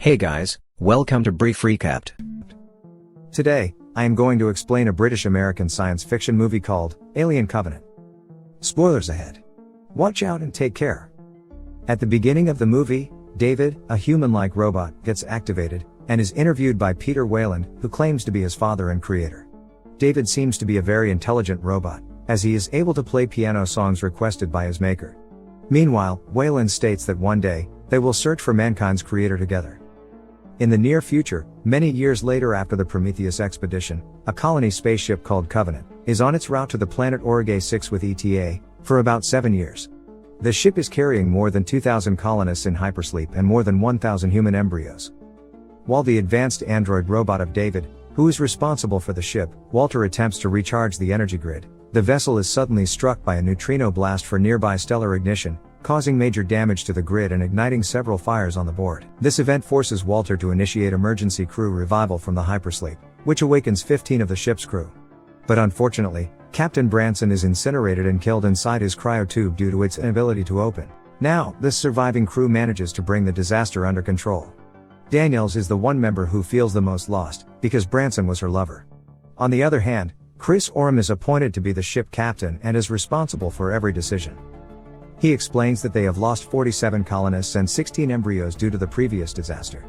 Hey guys, welcome to Brief Recapped. Today, I am going to explain a British-American science fiction movie called Alien Covenant. Spoilers ahead. Watch out and take care. At the beginning of the movie, David, a human-like robot, gets activated and is interviewed by Peter Wayland, who claims to be his father and creator. David seems to be a very intelligent robot, as he is able to play piano songs requested by his maker. Meanwhile, Wayland states that one day, they will search for mankind's creator together. In the near future, many years later after the Prometheus expedition, a colony spaceship called Covenant is on its route to the planet Aurigae 6 with ETA for about 7 years. The ship is carrying more than 2,000 colonists in hypersleep and more than 1,000 human embryos. While the advanced android robot of David, who is responsible for the ship, Walter attempts to recharge the energy grid, the vessel is suddenly struck by a neutrino blast for nearby stellar ignition, causing major damage to the grid and igniting several fires on the board. This event forces Walter to initiate emergency crew revival from the hypersleep, which awakens 15 of the ship's crew. But unfortunately, Captain Branson is incinerated and killed inside his cryotube due to its inability to open. Now, this surviving crew manages to bring the disaster under control. Daniels is the one member who feels the most lost, because Branson was her lover. On the other hand, Chris Oram is appointed to be the ship captain and is responsible for every decision. He explains that they have lost 47 colonists and 16 embryos due to the previous disaster.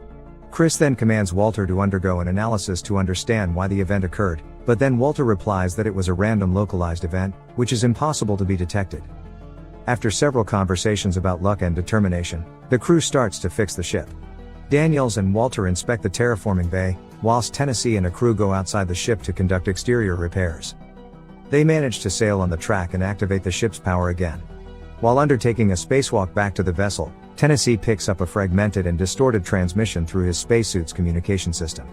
Chris then commands Walter to undergo an analysis to understand why the event occurred, but then Walter replies that it was a random localized event, which is impossible to be detected. After several conversations about luck and determination, the crew starts to fix the ship. Daniels and Walter inspect the terraforming bay, whilst Tennessee and a crew go outside the ship to conduct exterior repairs. They manage to sail on the track and activate the ship's power again. While undertaking a spacewalk back to the vessel, Tennessee picks up a fragmented and distorted transmission through his spacesuit's communication system.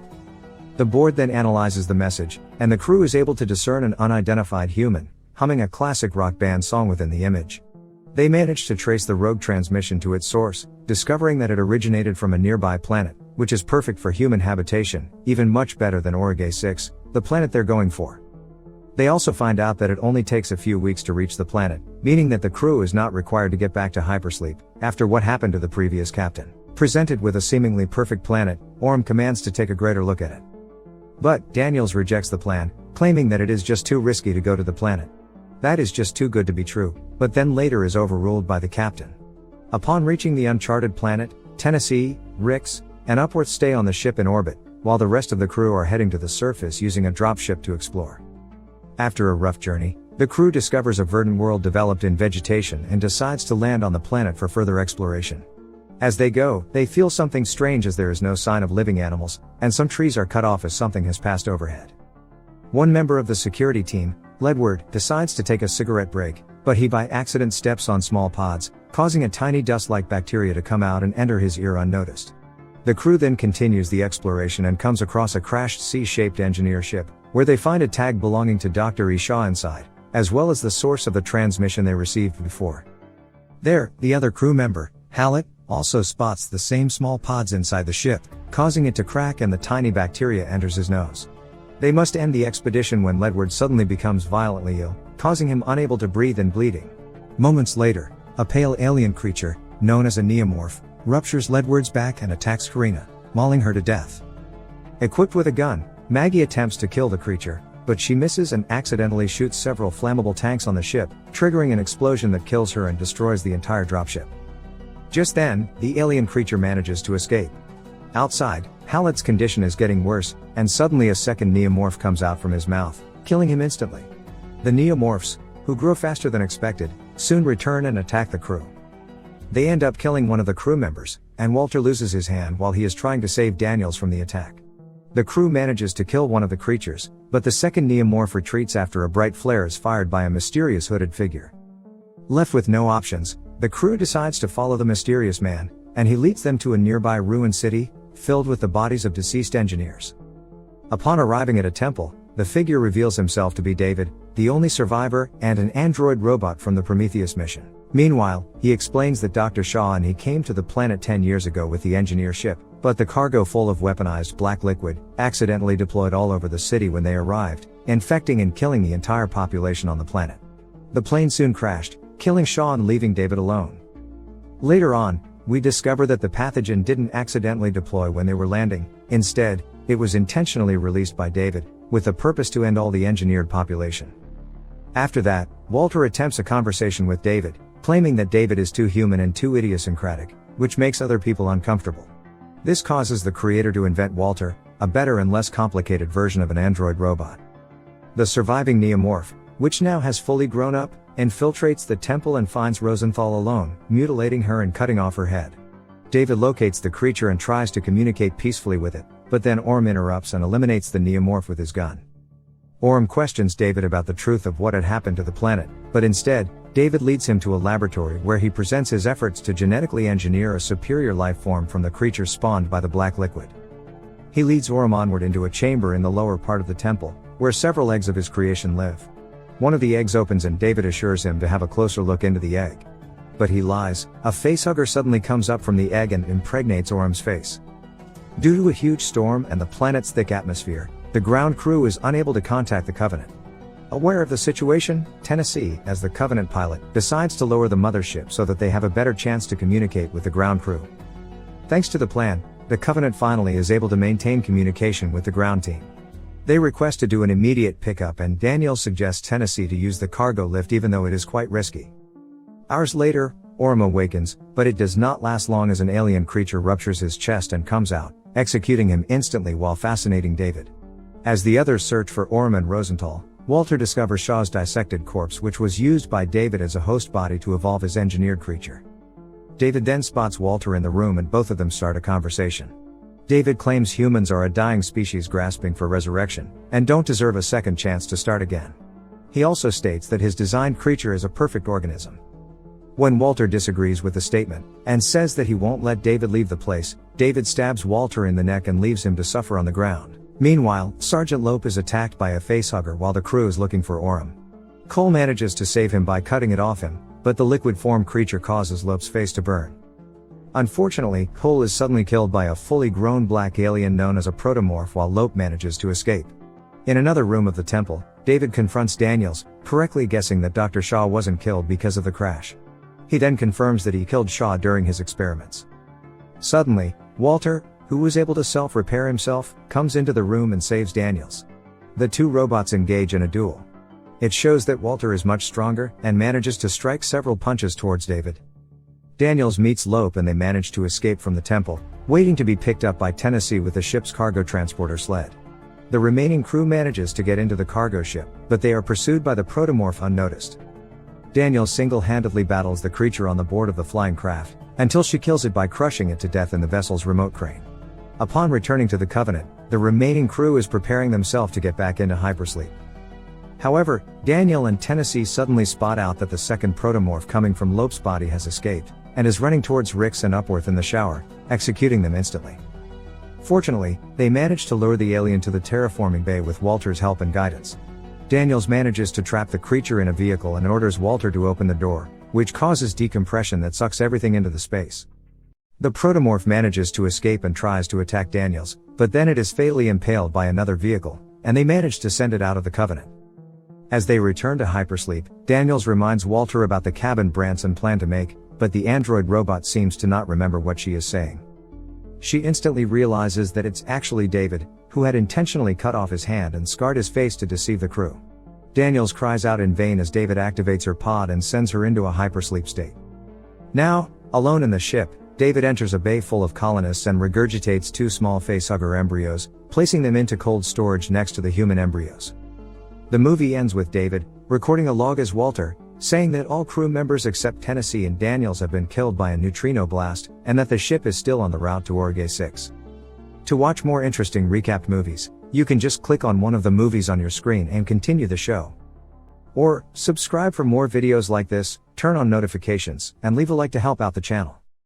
The board then analyzes the message, and the crew is able to discern an unidentified human, humming a classic rock band song within the image. They manage to trace the rogue transmission to its source, discovering that it originated from a nearby planet, which is perfect for human habitation, even much better than Aurigae 6, the planet they're going for. They also find out that it only takes a few weeks to reach the planet, meaning that the crew is not required to get back to hypersleep, after what happened to the previous captain. Presented with a seemingly perfect planet, Orm commands to take a greater look at it. But, Daniels rejects the plan, claiming that it is just too risky to go to the planet. That is just too good to be true, but then later is overruled by the captain. Upon reaching the uncharted planet, Tennessee, Rix, and Upworth stay on the ship in orbit, while the rest of the crew are heading to the surface using a dropship to explore. After a rough journey, the crew discovers a verdant world developed in vegetation and decides to land on the planet for further exploration. As they go, they feel something strange as there is no sign of living animals, and some trees are cut off as something has passed overhead. One member of the security team, Ledward, decides to take a cigarette break, but he by accident steps on small pods, causing a tiny dust-like bacteria to come out and enter his ear unnoticed. The crew then continues the exploration and comes across a crashed C-shaped engineer ship, where they find a tag belonging to Dr. E. Shaw inside, as well as the source of the transmission they received before. There, the other crew member, Hallett, also spots the same small pods inside the ship, causing it to crack and the tiny bacteria enters his nose. They must end the expedition when Ledward suddenly becomes violently ill, causing him unable to breathe and bleeding. Moments later, a pale alien creature, known as a neomorph, ruptures Ledward's back and attacks Karina, mauling her to death. Equipped with a gun, Maggie attempts to kill the creature, but she misses and accidentally shoots several flammable tanks on the ship, triggering an explosion that kills her and destroys the entire dropship. Just then, the alien creature manages to escape. Outside, Hallett's condition is getting worse, and suddenly a second neomorph comes out from his mouth, killing him instantly. The neomorphs, who grow faster than expected, soon return and attack the crew. They end up killing one of the crew members, and Walter loses his hand while he is trying to save Daniels from the attack. The crew manages to kill one of the creatures, but the second neomorph retreats after a bright flare is fired by a mysterious hooded figure. Left with no options, the crew decides to follow the mysterious man, and he leads them to a nearby ruined city, filled with the bodies of deceased engineers. Upon arriving at a temple, the figure reveals himself to be David, the only survivor, and an android robot from the Prometheus mission. Meanwhile, he explains that Dr. Shaw and he came to the planet 10 years ago with the engineer ship, but the cargo full of weaponized black liquid, accidentally deployed all over the city when they arrived, infecting and killing the entire population on the planet. The plane soon crashed, killing Shaw and leaving David alone. Later on, we discover that the pathogen didn't accidentally deploy when they were landing. Instead, it was intentionally released by David, with the purpose to end all the engineered population. After that, Walter attempts a conversation with David, claiming that David is too human and too idiosyncratic, which makes other people uncomfortable. This causes the creator to invent Walter, a better and less complicated version of an android robot. The surviving neomorph, which now has fully grown up, infiltrates the temple and finds Rosenthal alone, mutilating her and cutting off her head. David locates the creature and tries to communicate peacefully with it, but then Orm interrupts and eliminates the neomorph with his gun. Orm questions David about the truth of what had happened to the planet, but instead, David leads him to a laboratory where he presents his efforts to genetically engineer a superior life form from the creature spawned by the black liquid. He leads Orm onward into a chamber in the lower part of the temple, where several eggs of his creation live. One of the eggs opens and David assures him to have a closer look into the egg. But he lies, a facehugger suddenly comes up from the egg and impregnates Orm's face. Due to a huge storm and the planet's thick atmosphere, the ground crew is unable to contact the Covenant. Aware of the situation, Tennessee, as the Covenant pilot, decides to lower the mothership so that they have a better chance to communicate with the ground crew. Thanks to the plan, the Covenant finally is able to maintain communication with the ground team. They request to do an immediate pickup and Daniel suggests Tennessee to use the cargo lift even though it is quite risky. Hours later, Orm awakens, but it does not last long as an alien creature ruptures his chest and comes out, executing him instantly while fascinating David. As the others search for Orm and Rosenthal, Walter discovers Shaw's dissected corpse, which was used by David as a host body to evolve his engineered creature. David then spots Walter in the room and both of them start a conversation. David claims humans are a dying species grasping for resurrection, and don't deserve a second chance to start again. He also states that his designed creature is a perfect organism. When Walter disagrees with the statement, and says that he won't let David leave the place, David stabs Walter in the neck and leaves him to suffer on the ground. Meanwhile, Sergeant Lope is attacked by a facehugger while the crew is looking for Orm. Cole manages to save him by cutting it off him, but the liquid form creature causes Lope's face to burn. Unfortunately, Cole is suddenly killed by a fully grown black alien known as a protomorph while Lope manages to escape. In another room of the temple, David confronts Daniels, correctly guessing that Dr. Shaw wasn't killed because of the crash. He then confirms that he killed Shaw during his experiments. Suddenly, Walter, who was able to self-repair himself, comes into the room and saves Daniels. The two robots engage in a duel. It shows that Walter is much stronger, and manages to strike several punches towards David. Daniels meets Lope and they manage to escape from the temple, waiting to be picked up by Tennessee with the ship's cargo transporter sled. The remaining crew manages to get into the cargo ship, but they are pursued by the protomorph unnoticed. Daniels single-handedly battles the creature on the board of the flying craft, until she kills it by crushing it to death in the vessel's remote crane. Upon returning to the Covenant, the remaining crew is preparing themselves to get back into hypersleep. However, Daniel and Tennessee suddenly spot out that the second protomorph coming from Lope's body has escaped, and is running towards Rix and Upworth in the shower, executing them instantly. Fortunately, they manage to lure the alien to the terraforming bay with Walter's help and guidance. Daniels manages to trap the creature in a vehicle and orders Walter to open the door, which causes decompression that sucks everything into the space. The protomorph manages to escape and tries to attack Daniels, but then it is fatally impaled by another vehicle, and they manage to send it out of the Covenant. As they return to hypersleep, Daniels reminds Walter about the cabin Branson planned to make, but the android robot seems to not remember what she is saying. She instantly realizes that it's actually David, who had intentionally cut off his hand and scarred his face to deceive the crew. Daniels cries out in vain as David activates her pod and sends her into a hypersleep state. Now, alone in the ship, David enters a bay full of colonists and regurgitates two small facehugger embryos, placing them into cold storage next to the human embryos. The movie ends with David, recording a log as Walter, saying that all crew members except Tennessee and Daniels have been killed by a neutrino blast, and that the ship is still on the route to Orge 6. To watch more interesting recapped movies, you can just click on one of the movies on your screen and continue the show. Or, subscribe for more videos like this, turn on notifications, and leave a like to help out the channel.